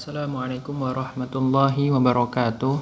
Assalamualaikum warahmatullahi wabarakatuh.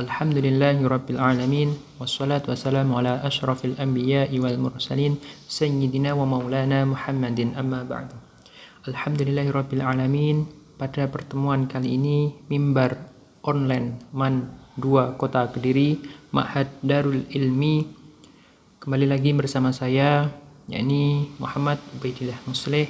Alhamdulillahirabbil alamin wassalatu wassalamu ala asyrafil anbiya'i wal mursalin sayyidina wa maulana Muhammadin amma ba'du. Alhamdulillahirabbil alamin. Pada pertemuan kali ini mimbar online MAN 2 Kota Kediri Ma'had Darul Ilmi kembali lagi bersama saya, yakni Muhammad Ubaidillah Musleh.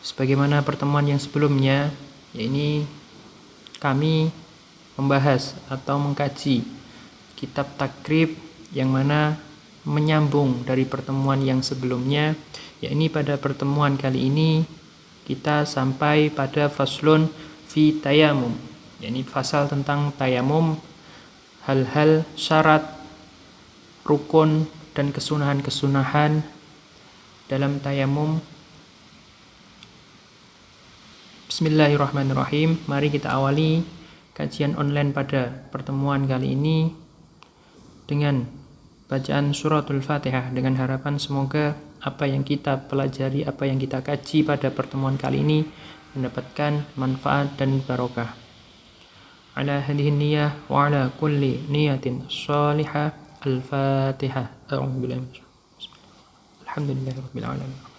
Sebagaimana pertemuan yang sebelumnya, yakni kami membahas atau mengkaji kitab takrib yang mana menyambung dari pertemuan yang sebelumnya, yakni pada pertemuan kali ini kita sampai pada faslun fi tayamum, yakni fasal tentang tayamum, hal-hal syarat, rukun dan kesunahan-kesunahan dalam tayamum. Bismillahirrahmanirrahim. Mari kita awali kajian online pada pertemuan kali ini dengan bacaan suratul Fatihah, dengan harapan semoga apa yang kita pelajari, apa yang kita kaji pada pertemuan kali ini mendapatkan manfaat dan barokah. Ala hadhihi niyyah wa ala kulli niyatin shalihah. Al-Fatihah. A'udzubillahi Alhamdulillahirabbil alamin.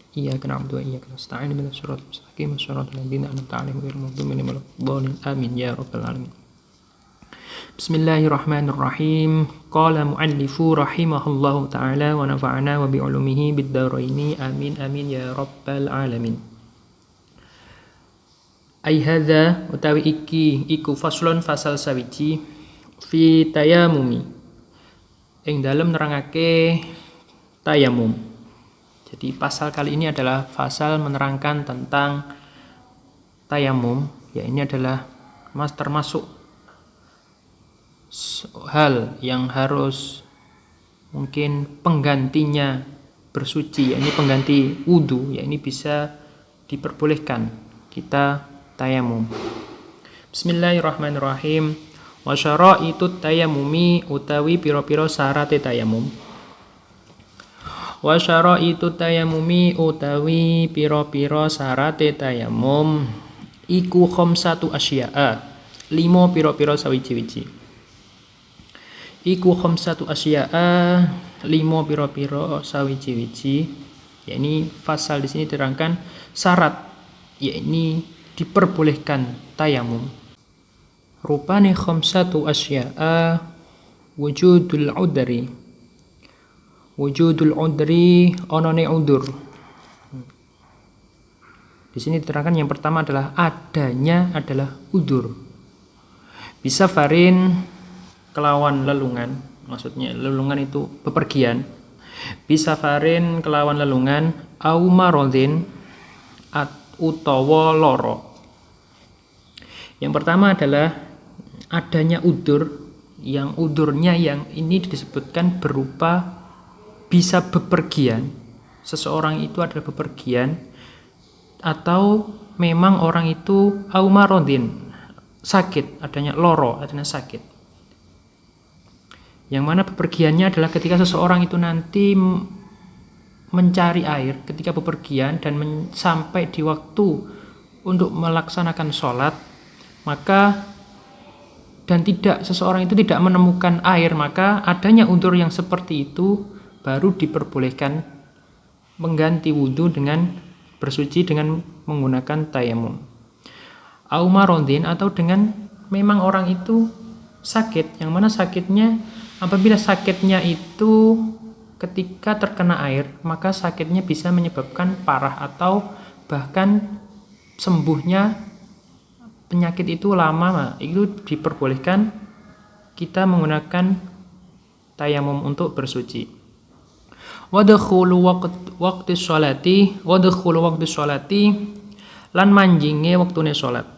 Iyyaka na'budu wa iyyaka nasta'in ihdinas siratal mustaqim siratal ladzina an'amta 'alaihim ghairil maghdubi 'alaihim waladdallin. Amin ya rabbal alamin. Bismillahirrahmanirrahim. Qala mu'allifu rahimahullahu ta'ala wa nafa'ana wa bi'ulumihi bid-dharaini. Amin amin ya rabbal alamin. Ai hadza utawi iki iku faslun fasal sawiji fi tayamumi ing dalem nerangake tayamum. Jadi pasal kali ini adalah pasal menerangkan tentang tayamum, ya ini adalah termasuk hal yang harus mungkin penggantinya bersuci, ya ini pengganti wudu, ya ini bisa diperbolehkan kita tayamum. Bismillahirrahmanirrahim. Wa syara'itut tayamumi utawi pira-pira syarate tayamum. Wa syara'itut tayamumi utawi pira-pira syarate tayamum iku khamsatu asya'a, 5 pira-pira sawiji-wiji. Iku khamsatu asya'a, 5 pira-pira sawiji-wiji. Ya ini pasal di sini diterangkan syarat, yakni diperbolehkan tayamum. Rupane khamsatu asya'a wujudul udri. Wujudul udri, onone udur. Di sini diterangkan yang pertama adalah adanya adalah udur. Bisa farin kelawan lelungan, maksudnya lelungan itu bepergian. Bisa farin kelawan lelungan au marodin utawa loro. Yang pertama adalah adanya udur, yang udurnya yang ini disebutkan berupa bisa bepergian, seseorang itu adalah bepergian, atau memang orang itu aumarodin, sakit, adanya loro, adanya sakit. Yang mana bepergiannya adalah ketika seseorang itu nanti mencari air ketika bepergian dan sampai di waktu untuk melaksanakan sholat, maka dan seseorang itu tidak menemukan air, maka adanya udzur yang seperti itu baru diperbolehkan mengganti wudhu dengan bersuci dengan menggunakan tayamum. Aumarodin, atau dengan memang orang itu sakit, yang mana sakitnya apabila sakitnya itu ketika terkena air, maka sakitnya bisa menyebabkan parah atau bahkan sembuhnya penyakit itu lama, itu diperbolehkan kita menggunakan tayamum untuk bersuci. Wadkhulu waqti sholati lan manjinge waktune sholat.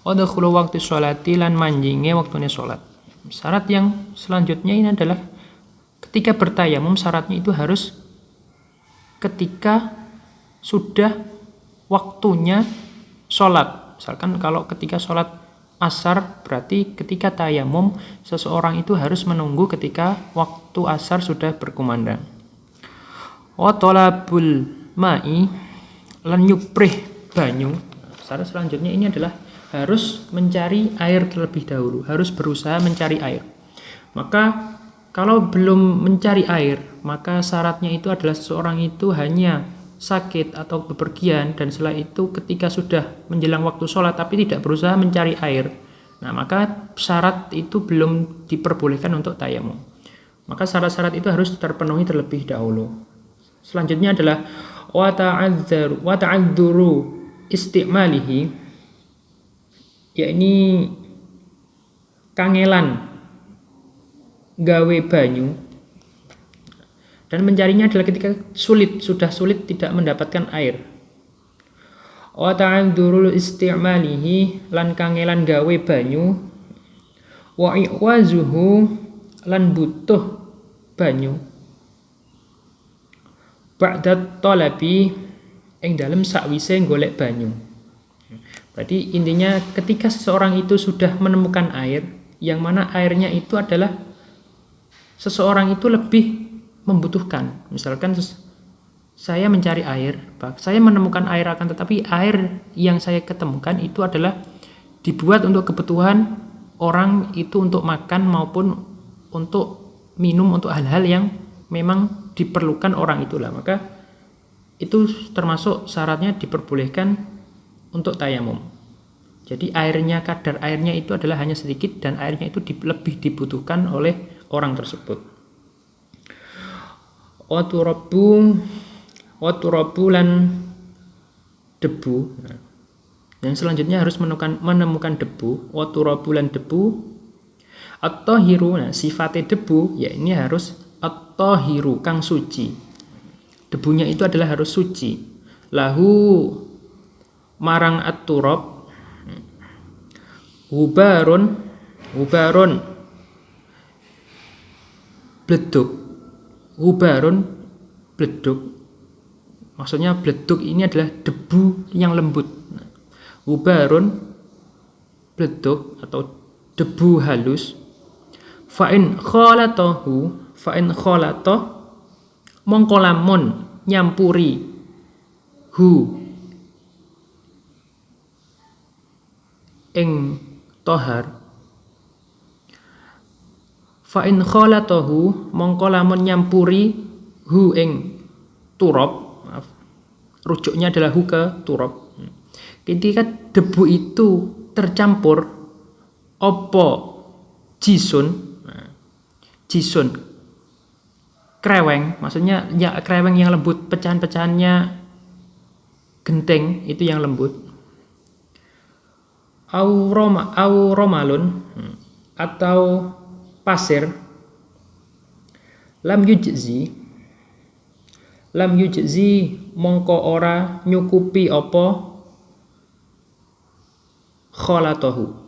Wadkhulu waqti sholati lan manjinge waktune sholat. Syarat yang selanjutnya ini adalah ketika bertayamum, syaratnya itu harus ketika sudah waktunya sholat. Misalkan kalau ketika sholat asar, berarti ketika tayamum seseorang itu harus menunggu ketika waktu asar sudah berkumandang. Wa talabul ma'i lan nyuprih banyu. Syarat selanjutnya ini adalah harus mencari air terlebih dahulu, harus berusaha mencari air. Maka kalau belum mencari air, maka syaratnya itu adalah seseorang itu hanya sakit atau bepergian, dan setelah itu ketika sudah menjelang waktu sholat tapi tidak berusaha mencari air, nah maka syarat itu belum diperbolehkan untuk tayamum. Maka syarat-syarat itu harus terpenuhi terlebih dahulu. Selanjutnya adalah wa ta'adzuru istimalihi, yakni kangelan gawe banyu, dan mencarinya adalah ketika sudah sulit tidak mendapatkan air. Wa ta'adzuru istimalihi, lan kangelan gawe banyu, wa iwazuhu, lan butuh banyu, ba'da talabi, ing dalem sakwise golek banyu. Berarti intinya ketika seseorang itu sudah menemukan air, yang mana airnya itu adalah seseorang itu lebih membutuhkan. Misalkan saya mencari air, saya menemukan air, akan tetapi air yang saya ketemukan itu adalah dibuat untuk kebutuhan orang itu untuk makan maupun untuk minum, untuk hal-hal yang memang diperlukan orang itulah, maka itu termasuk syaratnya diperbolehkan untuk tayamum. Jadi kadar airnya itu adalah hanya sedikit, dan airnya itu lebih dibutuhkan oleh orang tersebut. Waturabu lan debu. Yang selanjutnya harus menemukan debu. Waturabu lan debu. At-tahiru, nah sifatnya debu ya ini harus at-tahiru, kang suci. Debunya itu adalah harus suci. Lahu marang at-turab hubarun bleduk. Hubarun bleduk, maksudnya bleduk ini adalah debu yang lembut. Hubarun bleduk atau debu halus. Fa'in khalatoh mongko lamun nyampuri hu ing tohar. Fa'in khalatohu mongko lamun nyampuri hu ing turab, rujuknya adalah hu ke turab. Ketika debu itu tercampur opo jisun kreweng, maksudnya ya kreweng yang lembut, pecahan-pecahannya genteng itu yang lembut. Romalun atau pasir. Lam yujzi mongko ora nyukupi apa khalatohu.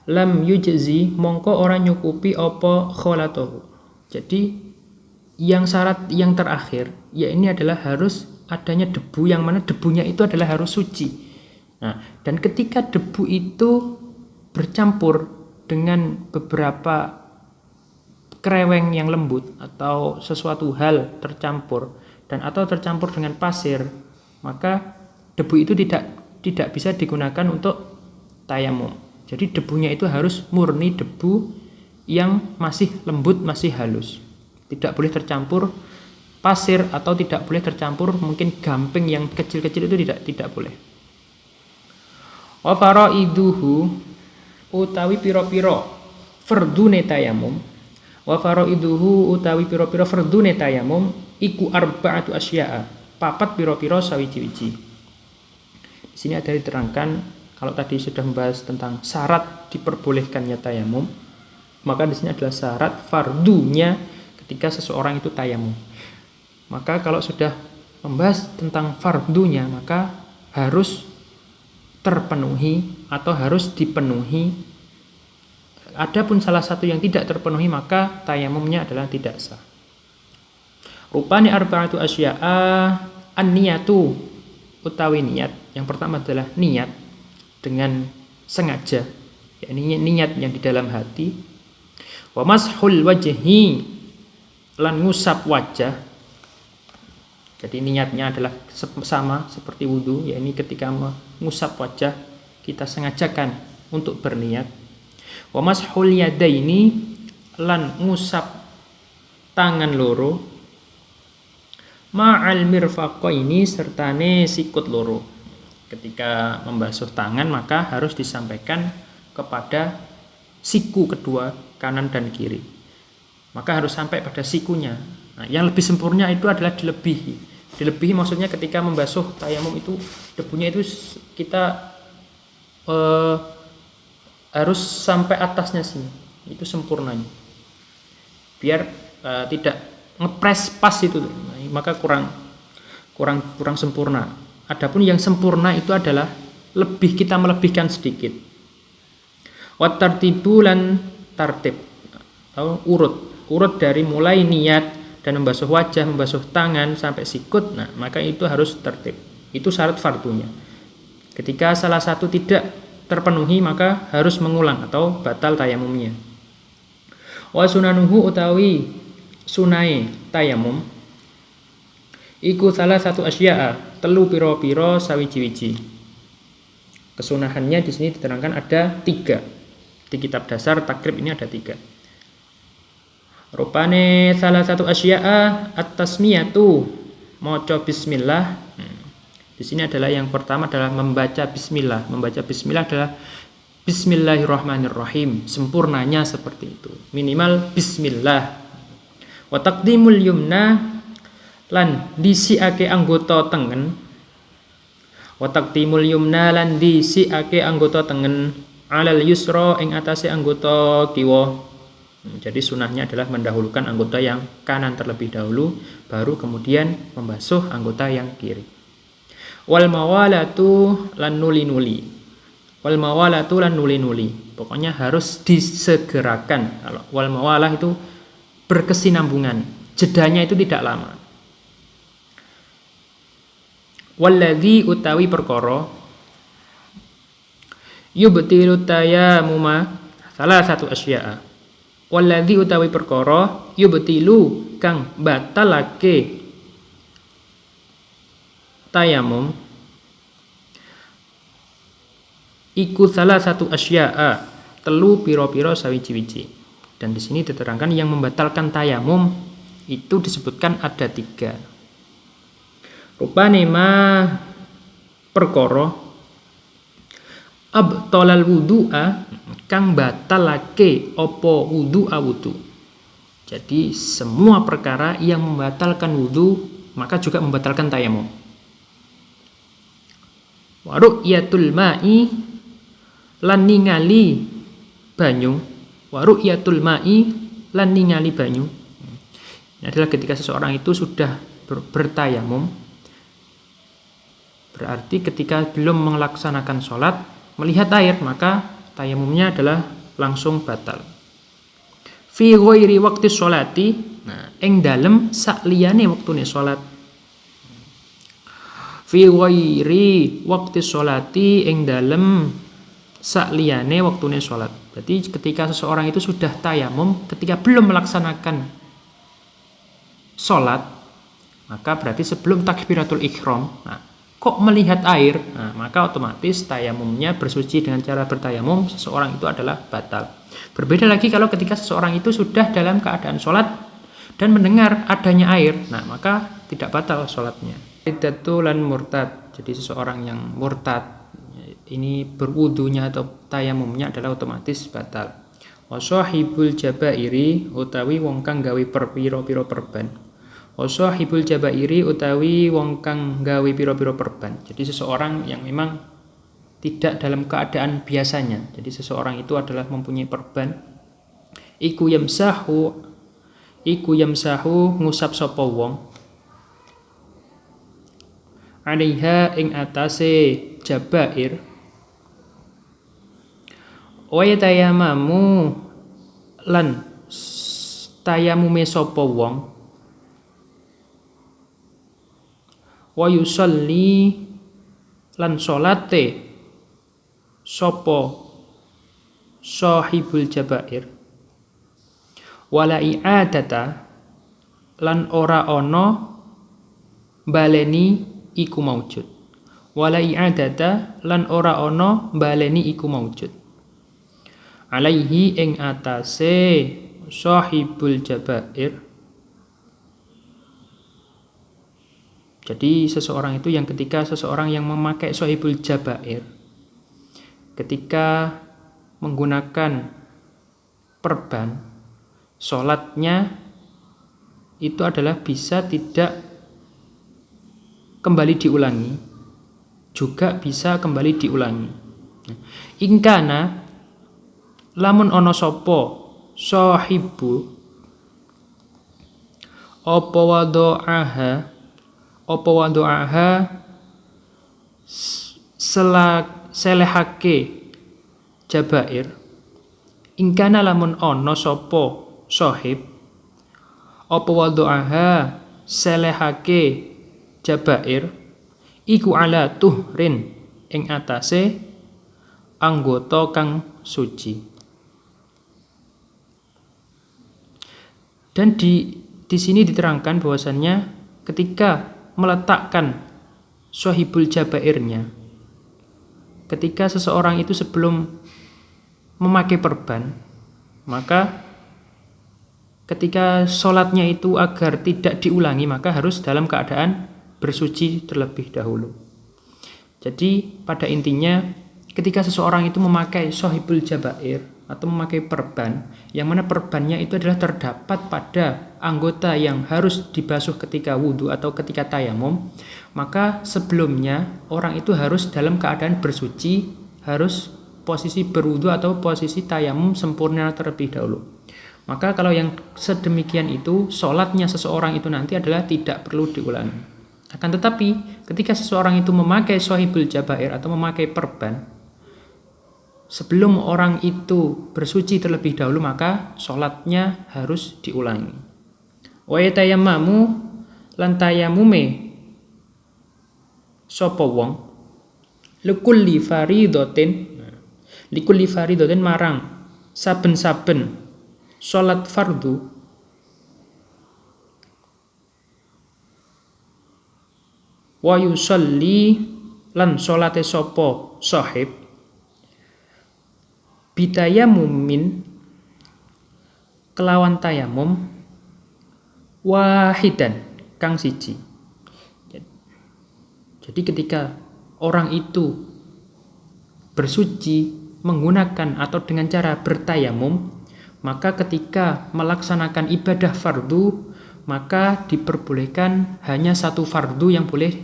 Lam yujzi mongko ora nyukupi apa khalatohu. Jadi yang syarat yang terakhir ya ini adalah harus adanya debu, yang mana debunya itu adalah harus suci. Nah, dan ketika debu itu bercampur dengan beberapa kreweng yang lembut atau sesuatu hal tercampur atau tercampur dengan pasir, maka debu itu tidak bisa digunakan untuk tayamum. Jadi debunya itu harus murni debu yang masih lembut, masih halus. Tidak boleh tercampur pasir atau tidak boleh tercampur mungkin gamping yang kecil-kecil, itu tidak boleh. Wa faraiduhu utawi pira-pira fardune tayamum. Wa faraiduhu utawi pira-pira fardune tayamum iku arba'atu asya'a, papat pira-pira sawiji-wiji. Di sini ada diterangkan, kalau tadi sudah membahas tentang syarat diperbolehkannya tayamum, maka di sini adalah syarat fardunya ketika seseorang itu tayamum. Maka kalau sudah membahas tentang fardunya, maka harus terpenuhi atau harus dipenuhi. Adapun salah satu yang tidak terpenuhi, maka tayamumnya adalah tidak sah. Rupane arba'atu asya'a an-niyatu, utawi niat. Yang pertama adalah niat dengan sengaja, yakni niat yang di dalam hati. Wa mashul wajhi, lan ngusap wajah. Jadi niatnya adalah sama seperti wudhu, yakni ketika mengusap wajah kita sengajakan untuk berniat. Wa mashul yadaini lan ngusap tangan loro ma'al mirfaqaini sertane sikut loro. Ketika membasuh tangan maka harus disampaikan kepada siku kedua, kanan dan kiri. Maka harus sampai pada sikunya. Nah, yang lebih sempurna itu adalah dilebihi. Dilebihi maksudnya ketika membasuh tayamum itu debunya itu kita harus sampai atasnya sini. Itu sempurnanya. Biar tidak ngepres pas itu, maka kurang sempurna. Adapun yang sempurna itu adalah kita melebihkan sedikit. Wa tartibu lan tartib atau urut dari mulai niat dan membasuh wajah, membasuh tangan sampai sikut. Nah, maka itu harus tertib. Itu syarat fardunya. Ketika salah satu tidak terpenuhi maka harus mengulang atau batal tayamumnya. Wa sunanuhu utawi sunai tayamum iku salah satu asya'a telu piro-piro sawiji-wiji. Kesunahannya di sini diterangkan ada 3. Di kitab dasar takrib ini ada 3. Rupane salah satu asya'a at-tasmiyatu maca bismillah. Di sini adalah yang pertama adalah membaca bismillah. Membaca bismillah adalah bismillahirrahmanirrahim. Sempurnanya seperti itu. Minimal bismillah. Wa taqdimul yumna lan disiake anggota tengen. Wa taqdimul yumna lan disiake anggota tengen alal yusra ing atase anggota kiwa. Jadi sunahnya adalah mendahulukan anggota yang kanan terlebih dahulu, baru kemudian membasuh anggota yang kiri. Wal mawalatu lan nuli-nuli. Wal mawalatu lan nuli-nuli. Pokoknya harus disegerakan. Kalau wal mawalah itu berkesinambungan, jedanya itu tidak lama. Walladzi utawi perkara yubtilu tayammuma salah satu asya'a. Walladzi utawi perkara yubtilu kang batalake tayamum iku salah satu asya'a telu piro-piro sawiji-wiji. Dan di sini diterangkan yang membatalkan tayamum itu disebutkan ada 3. Rupane mah perkara abtalal wudu'a kang batalake opo wudu'a wudu. Jadi semua perkara yang membatalkan wudu maka juga membatalkan tayamum. Wa ru'yatul ma'i lan ningali banyu. Wa ru'yatul ma'i lan ningali banyu. Ini adalah ketika seseorang itu sudah bertayamum. Berarti ketika belum melaksanakan sholat melihat air maka tayamumnya adalah langsung batal. Fi ghairi waqti sholati, nah ing dalem sakliyane wektune salat. Fi ghairi waqti sholati ing dalem sakliyane wektune salat. Berarti ketika seseorang itu sudah tayamum ketika belum melaksanakan salat, maka berarti sebelum takbiratul ihram, nah kok melihat air, nah, maka otomatis tayamumnya bersuci dengan cara bertayamum seseorang itu adalah batal. Berbeda lagi kalau ketika seseorang itu sudah dalam keadaan sholat dan mendengar adanya air, nah maka tidak batal sholatnya. Ridatulan murtad, jadi seseorang yang murtad ini berwudunya atau tayamumnya adalah otomatis batal. Wasahibul jabairi utawi wong kang gawe pira-pira perban. Wasahibul jabairi utawi wong kang gawe pira-pira perban. Jadi seseorang yang memang tidak dalam keadaan biasanya. Jadi seseorang itu adalah mempunyai perban. Iku yamsahu ngusap sapa wong. Alaiha ing atase jabair. Wa yatayamamu lan tayamume sapa wong. Wa yusalli lan salate sapa sahibul jabair wala i'adata lan ora ana baleni iku maujud. Wala i'adata lan ora ana baleni iku maujud. Alaihi ing atase sahibul jabair. Jadi seseorang itu yang ketika seseorang yang memakai sahibul jabair, ketika menggunakan perban, sholatnya itu adalah bisa tidak kembali diulangi, juga bisa kembali diulangi. Ingkana lamun ono sopo sahibu opo wado'aha selehake jabair. Ingkana lamun ono sopo sahib opo wado'aha selehake jabair iku ala tuhrin ing atase anggota kang suci. Dan di sini diterangkan bahwasannya ketika meletakkan sahibul jabairnya, ketika seseorang itu sebelum memakai perban, maka ketika sholatnya itu agar tidak diulangi, maka harus dalam keadaan bersuci terlebih dahulu. Jadi pada intinya ketika seseorang itu memakai sahibul jabair atau memakai perban, yang mana perbannya itu adalah terdapat pada anggota yang harus dibasuh ketika wudhu atau ketika tayamum, maka sebelumnya orang itu harus dalam keadaan bersuci, harus posisi berwudhu atau posisi tayamum sempurna terlebih dahulu. Maka kalau yang sedemikian itu, sholatnya seseorang itu nanti adalah tidak perlu diulangi. Akan tetapi ketika seseorang itu memakai sahibul jabair atau memakai perban, sebelum orang itu bersuci terlebih dahulu, maka sholatnya harus diulangi. Wa yatayammamu lan tayamume sapa wong likulli faridatin marang saben-saben sholat fardu wa yusolli lan sholate sapa sahib bitayamumin kelawan tayamum wahidan kang siji. Jadi ketika orang itu bersuci menggunakan atau dengan cara bertayamum, maka ketika melaksanakan ibadah fardu, maka diperbolehkan hanya satu fardu yang boleh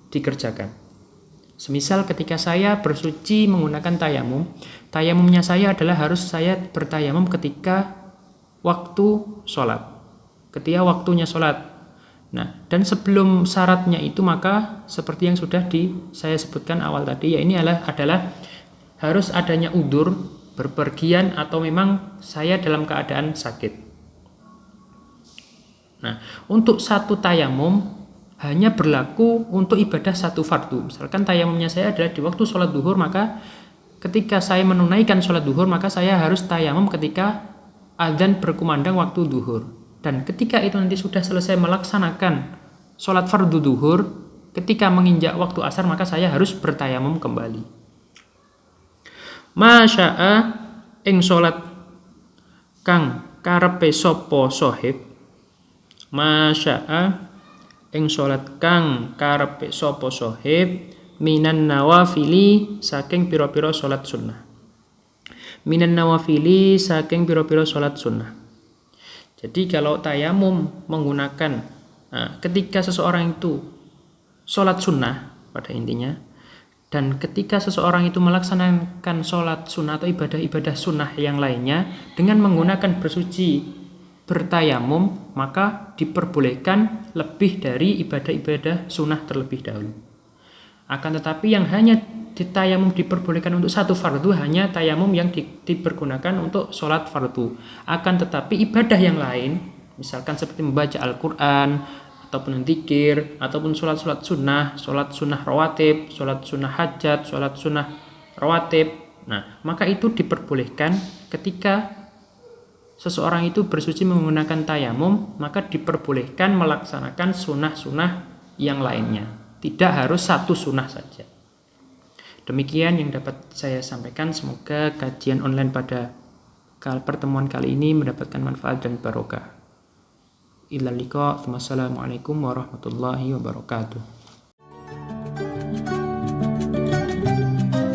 dikerjakan. Semisal ketika saya bersuci menggunakan tayamum, tayamumnya saya adalah harus saya bertayamum ketika waktu sholat, ketika waktunya sholat. Nah, dan sebelum syaratnya itu, maka seperti yang sudah saya sebutkan awal tadi, ya ini adalah harus adanya udzur, berpergian, atau memang saya dalam keadaan sakit. Nah, untuk satu tayamum hanya berlaku untuk ibadah satu fardu. Misalkan tayamumnya saya adalah di waktu sholat duhur, maka ketika saya menunaikan sholat duhur, maka saya harus tayamum ketika adzan berkumandang waktu duhur. Dan ketika itu nanti sudah selesai melaksanakan sholat fardu duhur, ketika menginjak waktu asar, maka saya harus bertayamum kembali. Masya'a ing sholat kang karepe sapa sahib, masya'a ing sholat kang karepe sapa sahib minan nawafili saking pira-pira sholat sunnah. Minan nawafili saking pira-pira sholat sunnah. Jadi kalau tayamum menggunakan, ketika seseorang itu sholat sunnah pada intinya, dan ketika seseorang itu melaksanakan sholat sunnah atau ibadah-ibadah sunnah yang lainnya dengan menggunakan bersuci bertayamum, maka diperbolehkan lebih dari ibadah-ibadah sunnah terlebih dahulu. Akan tetapi yang hanya tayamum diperbolehkan untuk satu fardu, hanya tayamum yang dipergunakan untuk sholat fardu. Akan tetapi ibadah yang lain, misalkan seperti membaca Al-Quran, ataupun dzikir, ataupun sholat sunnah rawatib, sholat sunnah hajat, sholat sunnah rawatib, nah maka itu diperbolehkan ketika seseorang itu bersuci menggunakan tayamum, maka diperbolehkan melaksanakan sunnah-sunnah yang lainnya. Tidak harus satu sunnah saja. Demikian yang dapat saya sampaikan. Semoga kajian online pada pertemuan kali ini mendapatkan manfaat dan barokah. Ila liqa. Wassalamualaikum warahmatullahi wabarakatuh.